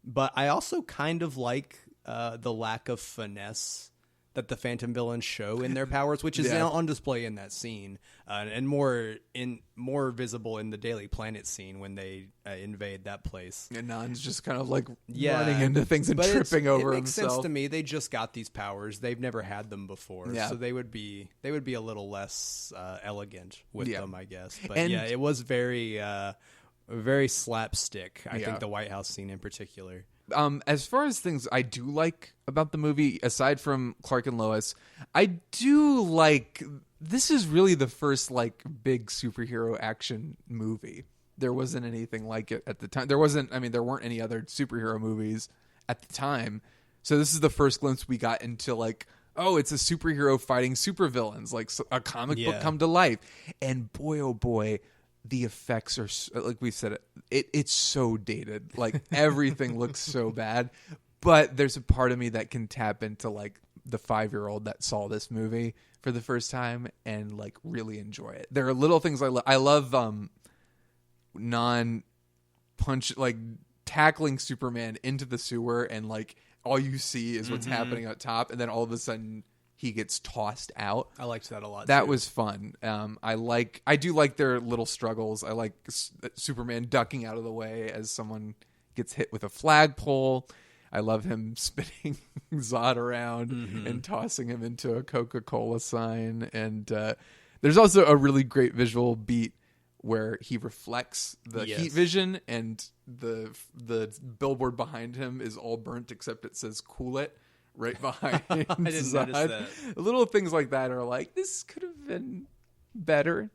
But I also kind of like the lack of finesse that the Phantom villains show in their powers, which is now on display in that scene, and more visible in the Daily Planet scene when they invade that place. And Nan's just kind of like running into things and tripping over himself. It makes sense to me. They just got these powers; they've never had them before, so they would be a little less elegant with them, I guess. But it was very slapstick. I think the White House scene in particular. As far as things I do like about the movie, aside from Clark and Lois, I do like, this is really the first like big superhero action movie. There wasn't anything like it at the time. There weren't any other superhero movies at the time. So this is the first glimpse we got into like, oh, it's a superhero fighting supervillains, like a comic book come to life. And boy, oh boy, the effects are, like we said, it's so dated. Like everything looks so bad. But there's a part of me that can tap into like the 5-year-old that saw this movie for the first time and like really enjoy it. There are little things I love non-punch, like tackling Superman into the sewer, and like all you see is what's happening up top, and then all of a sudden he gets tossed out. I liked that a lot. That was fun. I do like their little struggles. I like Superman ducking out of the way as someone gets hit with a flagpole. I love him spinning Zod around and tossing him into a Coca-Cola sign. And there's also a really great visual beat where he reflects the heat vision, and the billboard behind him is all burnt except it says "Cool It" right behind. I didn't notice that. Little things like that are like, this could have been better,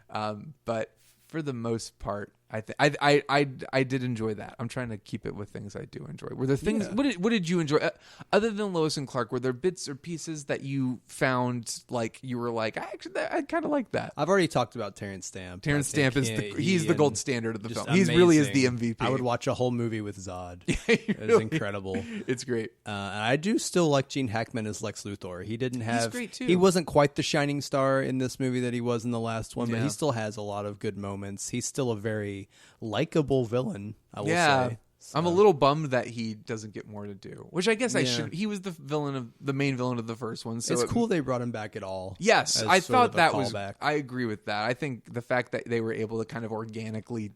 but for the most part, I did enjoy that. I'm trying to keep it with things I do enjoy. Were there things? Yeah. What did you enjoy other than Lois and Clark? Were there bits or pieces that you found like you were like, I kind of like that? I've already talked about Terrence Stamp. Terrence Stamp is he's the gold standard of the film. He really is the MVP. I would watch a whole movie with Zod. It's incredible. It's great. And I do still like Gene Hackman as Lex Luthor. He didn't have. He's great too. He wasn't quite the shining star in this movie that he was in the last one, but he still has a lot of good moments. He's still a very likable villain, I will say. So. I'm a little bummed that he doesn't get more to do, which I guess I should. He was the main villain of the first one, so it's cool they brought him back at all. Yes, I thought that was. I agree with that. I think the fact that they were able to kind of organically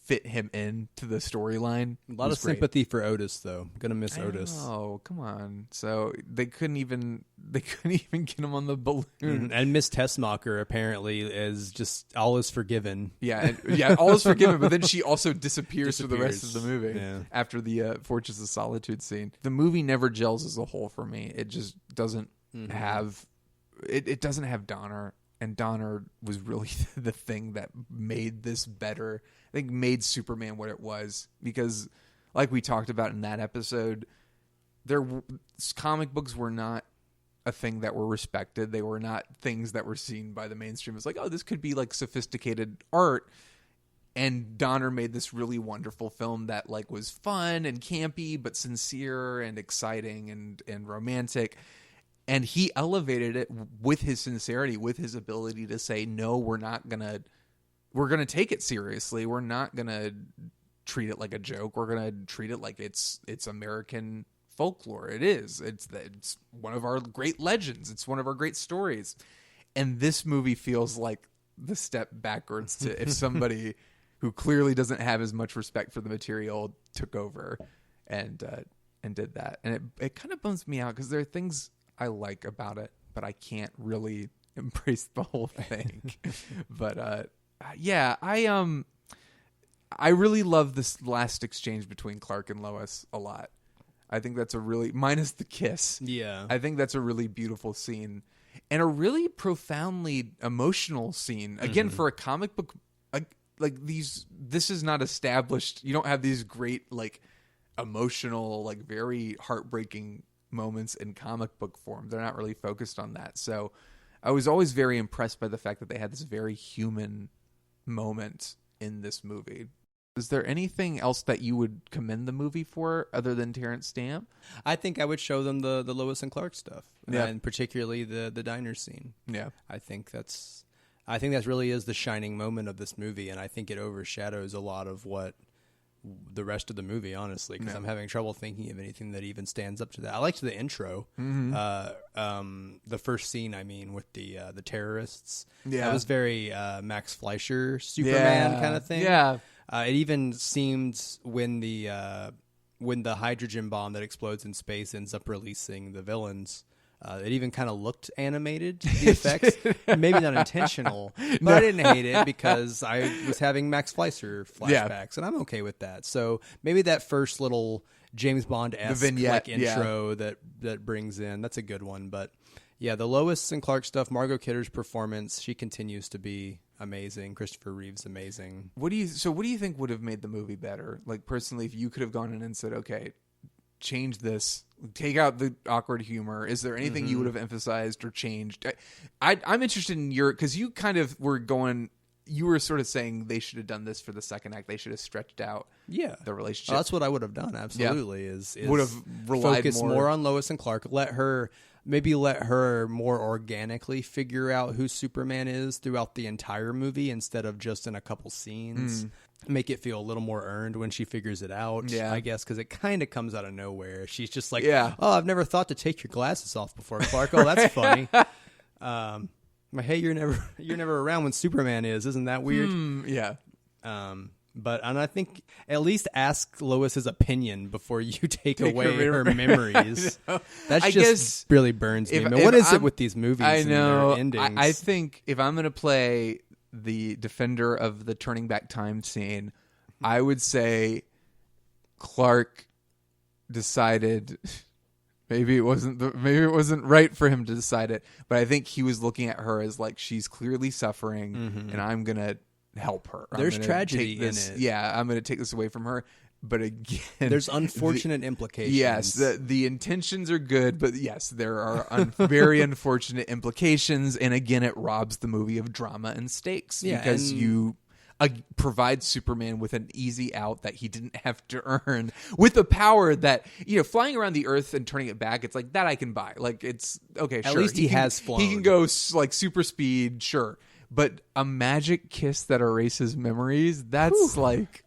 fit him into the storyline. A lot of sympathy for Otis, though. I'm gonna miss Otis. Oh, come on! So they couldn't even get him on the balloon. And Miss Tessmacher apparently is just all is forgiven. Yeah, all is forgiven. But then she also disappears for the rest of the movie after the Fortress of Solitude scene. The movie never gels as a whole for me. It just doesn't have. It doesn't have Donner. And Donner was really the thing that made this better. I think made Superman what it was. Because, like we talked about in that episode, comic books were not a thing that were respected. They were not things that were seen by the mainstream. It's like, oh, this could be like sophisticated art. And Donner made this really wonderful film that like was fun and campy, but sincere and exciting and romantic. And he elevated it with his sincerity, with his ability to say, no, we're going to take it seriously. We're not going to treat it like a joke. We're going to treat it like it's American folklore. It is. It's one of our great legends. It's one of our great stories. And this movie feels like the step backwards to if somebody who clearly doesn't have as much respect for the material took over and did that. And it kind of bums me out because there are things I like about it, but I can't really embrace the whole thing. But I really love this last exchange between Clark and Lois a lot. I think that's a really, minus the kiss. Yeah. I think that's a really beautiful scene and a really profoundly emotional scene. Again, for a comic book, this is not established. You don't have these great, like, emotional, like, very heartbreaking moments in comic book form. They're not really focused on that. So I was always very impressed by the fact that they had this very human moment in this movie. Is there anything else that you would commend the movie for other than Terrence Stamp? I think I would show them the Lois and Clark stuff, and particularly the diner scene. Yeah, I think that really is the shining moment of this movie, and I think it overshadows a lot of what the rest of the movie, honestly, because I'm having trouble thinking of anything that even stands up to that. I liked the intro, the first scene. I mean, with the terrorists. Yeah, that was very Max Fleischer Superman kind of thing. Yeah, it even seemed when the hydrogen bomb that explodes in space ends up releasing the villains. It even kind of looked animated, the effects. Maybe not intentional, but I didn't hate it because I was having Max Fleischer flashbacks, and I'm okay with that. So maybe that first little James Bond-esque like intro that brings in, that's a good one. But yeah, the Lois and Clark stuff, Margot Kidder's performance, she continues to be amazing. Christopher Reeve's amazing. What do you think would have made the movie better? Like, personally, if you could have gone in and said, okay, change this, take out the awkward humor, is there anything you would have emphasized or changed? I'm interested in because you kind of you were sort of saying they should have done this for the second act. They should have stretched out the relationship. That's what I would have done. Absolutely. Is would have relied focus more on Lois and Clark. Let her more organically figure out who Superman is throughout the entire movie instead of just in a couple scenes. Make it feel a little more earned when she figures it out, I guess, because it kind of comes out of nowhere. She's just like, oh, I've never thought to take your glasses off before, Clark. Oh, that's funny. Hey, you're never around when Superman is. Isn't that weird? But I think at least ask Lois's opinion before you take away her memories. That just really burns me. What is it with these movies? I know. And their endings? I think if I'm going to play the defender of the turning back time scene, I would say Clark decided maybe it wasn't right for him to decide it, but I think he was looking at her as like, she's clearly suffering and I'm gonna help her. There's tragedy in it. Yeah, I'm gonna take this away from her. But again, there's unfortunate implications. Yes, the intentions are good, but yes, there are very unfortunate implications. And again, it robs the movie of drama and stakes because you provide Superman with an easy out that he didn't have to earn, with the power that, flying around the Earth and turning it back. It's like that I can buy. Like, it's okay. At sure, least he has flown. He can go like super speed, sure. But a magic kiss that erases memories, that's like,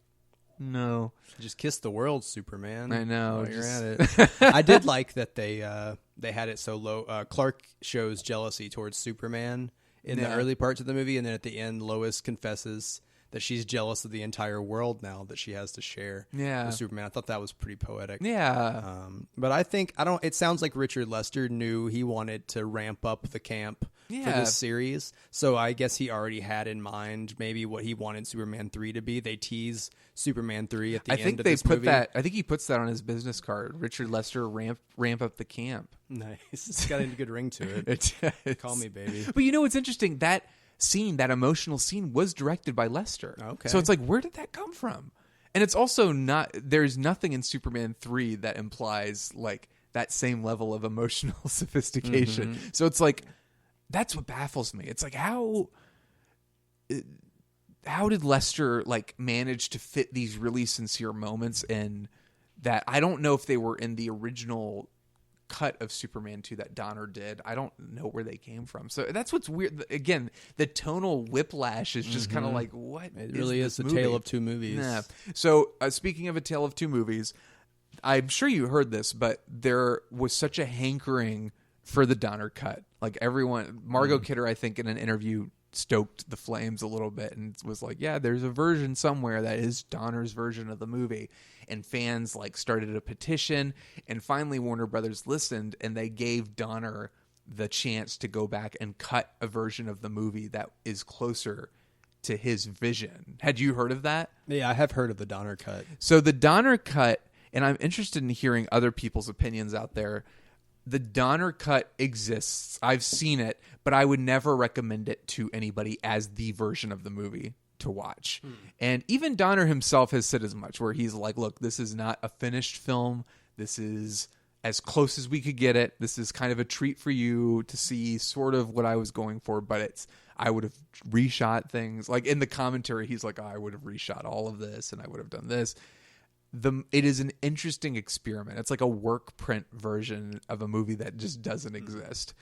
no. Just kiss the world, Superman. I know. While you're at it. I did like that they had it so low. Clark shows jealousy towards Superman in the early parts of the movie, and then at the end, Lois confesses that she's jealous of the entire world now that she has to share with Superman. I thought that was pretty poetic. Yeah. But I think it sounds like Richard Lester knew he wanted to ramp up the camp for this series. So I guess he already had in mind maybe what he wanted Superman 3 to be. They tease Superman 3 at the end of this movie. I think he puts that on his business card. Richard Lester ramp up the camp. Nice. It's got a good ring to it. Call me baby. But what's interesting? That emotional scene was directed by Lester. Okay. So it's like, where did that come from? And it's also there's nothing in Superman 3 that implies like that same level of emotional sophistication. So it's like, that's what baffles me. It's like, how did Lester like manage to fit these really sincere moments in that? I don't know if they were in the original cut of Superman 2 that Donner did. I don't know where they came from. So that's what's weird. Again, the tonal whiplash is just kind of like, what? It really is a tale of two movies. Yeah. So speaking of a tale of two movies, I'm sure you heard this, but there was such a hankering for the Donner cut. Like everyone, Margot Kidder, I think in an interview stoked the flames a little bit and was like, yeah, there's a version somewhere that is Donner's version of the movie. And fans like started a petition, and finally Warner Brothers listened, and they gave Donner the chance to go back and cut a version of the movie that is closer to his vision. Had you heard of that? Yeah, I have heard of the Donner cut. So the Donner cut, and I'm interested in hearing other people's opinions out there. The Donner cut exists. I've seen it, but I would never recommend it to anybody as the version of the movie to watch. And even Donner himself has said as much, where he's like, look, this is not a finished film. This is as close as we could get it. This is kind of a treat for you to see sort of what I was going for, but I would have reshot things. Like in the commentary, he's like, I would have reshot all of this and I would have done this. It is an interesting experiment. It's like a work print version of a movie that just doesn't exist.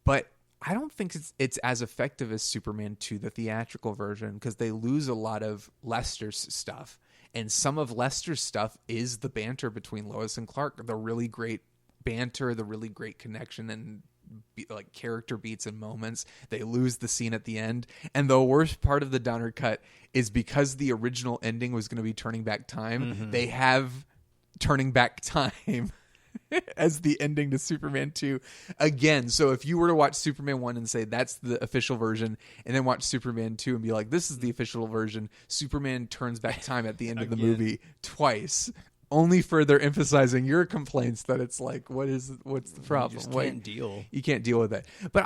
But I don't think it's as effective as Superman 2, the theatrical version, because they lose a lot of Lester's stuff. And some of Lester's stuff is the banter between Lois and Clark, the really great banter, the really great connection and like character beats and moments. They lose the scene at the end. And the worst part of the Donner cut is because the original ending was going to be turning back time. They have turning back time as the ending to Superman 2 again. So if you were to watch Superman 1 and say that's the official version, and then watch Superman 2 and be like, this is the official version, Superman turns back time at the end of the movie twice, only further emphasizing your complaints that it's like, what's the problem? You just can't deal. You can't deal with it. But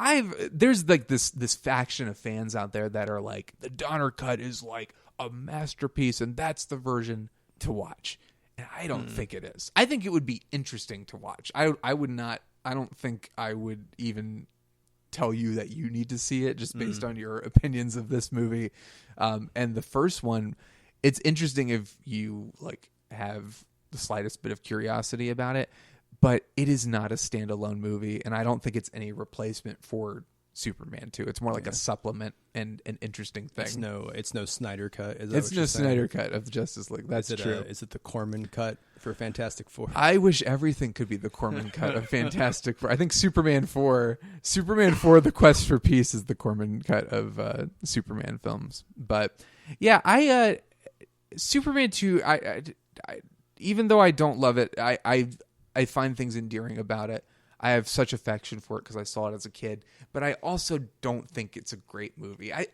there's like this faction of fans out there that are like, the Donner cut is like a masterpiece and that's the version to watch. And I don't think it is. I think it would be interesting to watch. I don't think I would even tell you that you need to see it just based on your opinions of this movie. And the first one, it's interesting if you like have the slightest bit of curiosity about it, but it is not a standalone movie, and I don't think it's any replacement for Superman 2. It's more like a supplement and an interesting thing. It's no Snyder cut. It's no Snyder cut of Justice League. That's true. Is it the Corman cut for Fantastic Four? I wish everything could be the Corman cut of Fantastic Four. I think Superman 4, The Quest for Peace is the Corman cut of Superman films. But yeah, Superman 2, I even though I don't love it, I find things endearing about it. I have such affection for it because I saw it as a kid, but I also don't think it's a great movie. I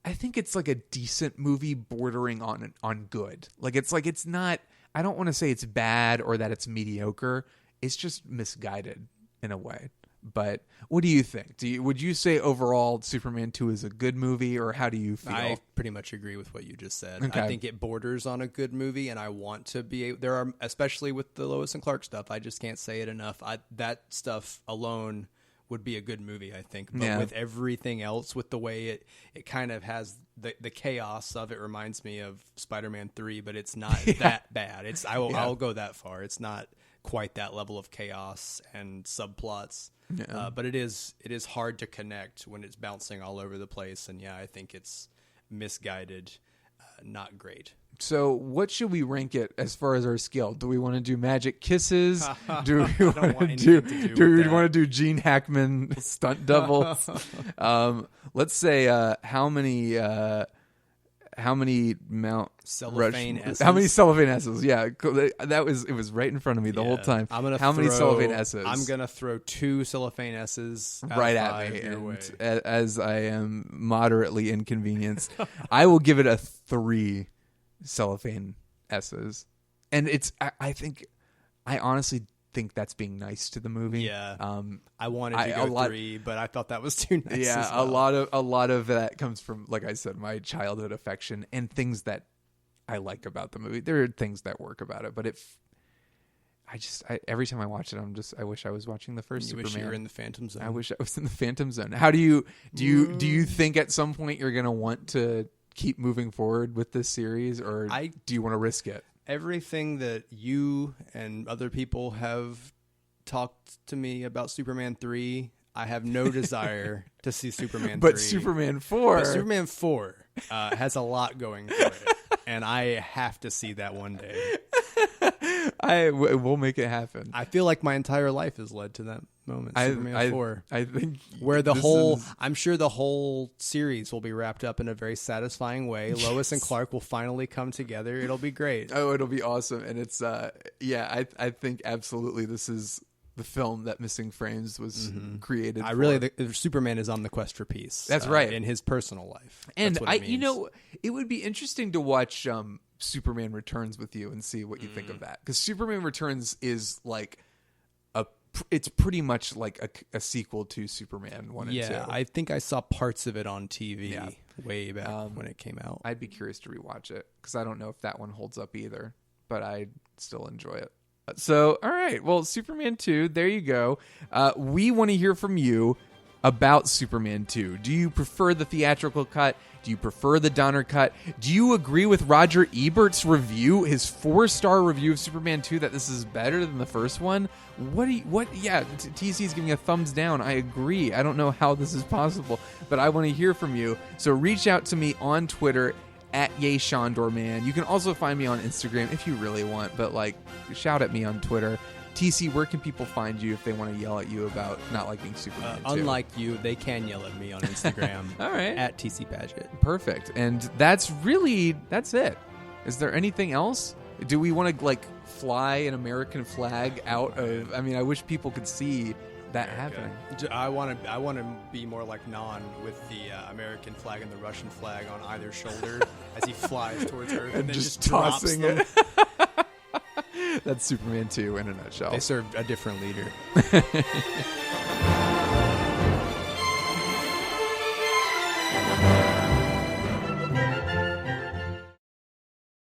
think it's like a decent movie bordering on good. It's not, I don't want to say it's bad or that it's mediocre. It's just misguided in a way. But what do you think? Would you say overall Superman 2 is a good movie, or how do you feel? I pretty much agree with what you just said. Okay. I think it borders on a good movie, and I want to be. There are, especially with the Lois and Clark stuff, I just can't say it enough. That stuff alone would be a good movie, I think. But with everything else, with the way it kind of has the chaos of it, reminds me of Spider-Man 3, but it's not that bad. I'll go that far. It's not quite that level of chaos and subplots. Yeah. But it is hard to connect when it's bouncing all over the place, and I think it's misguided, not great. So what should we rank it as far as our scale? Do we want to do magic kisses? Do we want to do Gene Hackman stunt doubles? Let's say how many Mount cellophane S's? How many cellophane S's? Yeah, it was right in front of me the whole time. Many cellophane S's? I'm gonna throw 2 cellophane S's right at me, and as I am moderately inconvenienced, I will give it a 3 cellophane S's. And I honestly think that's being nice to the movie. Yeah. I wanted to go 3, but I thought that was too nice. Yeah, as well. a lot of that comes from, like I said, my childhood affection and things that I like about the movie. There are things that work about it, but every time I watch it, I wish I was watching the first Superman. Wish you were in the Phantom Zone. I wish I was in the Phantom Zone. How do you think at some point you're going to want to keep moving forward with this series, or do you want to risk it? Everything that you and other people have talked to me about Superman 3, I have no desire to see Superman 3. But Superman 4 has a lot going for it, and I have to see that one day. We'll make it happen. I feel like my entire life has led to that moment. Superman 4. I think where I'm sure the whole series will be wrapped up in a very satisfying way. Yes. Lois and Clark will finally come together. It'll be great. Oh, it'll be awesome. And it's I think absolutely this is the film that Missing Frames was created for. Superman is on the quest for peace. That's right. In his personal life. And it would be interesting to watch Superman Returns with you and see what you think of that, because Superman Returns is like it's pretty much like a sequel to Superman 1 and 2. Yeah, I think I saw parts of it on TV way back when it came out. I'd be curious to rewatch it because I don't know if that one holds up either, but I still enjoy it. So, all right, well, Superman 2, there you go. We want to hear from you about Superman 2. Do you prefer the theatrical cut? Do you prefer the Donner cut? Do you agree with Roger Ebert's review, his 4-star review of Superman 2, that this is better than the first one? TC's giving a thumbs down. I agree. I don't know how this is possible, but I want to hear from you. So reach out to me on Twitter at YayShondorMan. You can also find me on Instagram if you really want, but like shout at me on Twitter. TC, where can people find you if they want to yell at you about not liking Superman 2? Unlike you, they can yell at me on Instagram. All right. At TC Padgett. Perfect. And that's it. Is there anything else? Do we want to like fly an American flag out of? I mean, I wish people could see that happening. I want to be more like Non with the American flag and the Russian flag on either shoulder as he flies towards Earth and then just tossing drops them. it. That's Superman 2 in a nutshell. They served a different leader.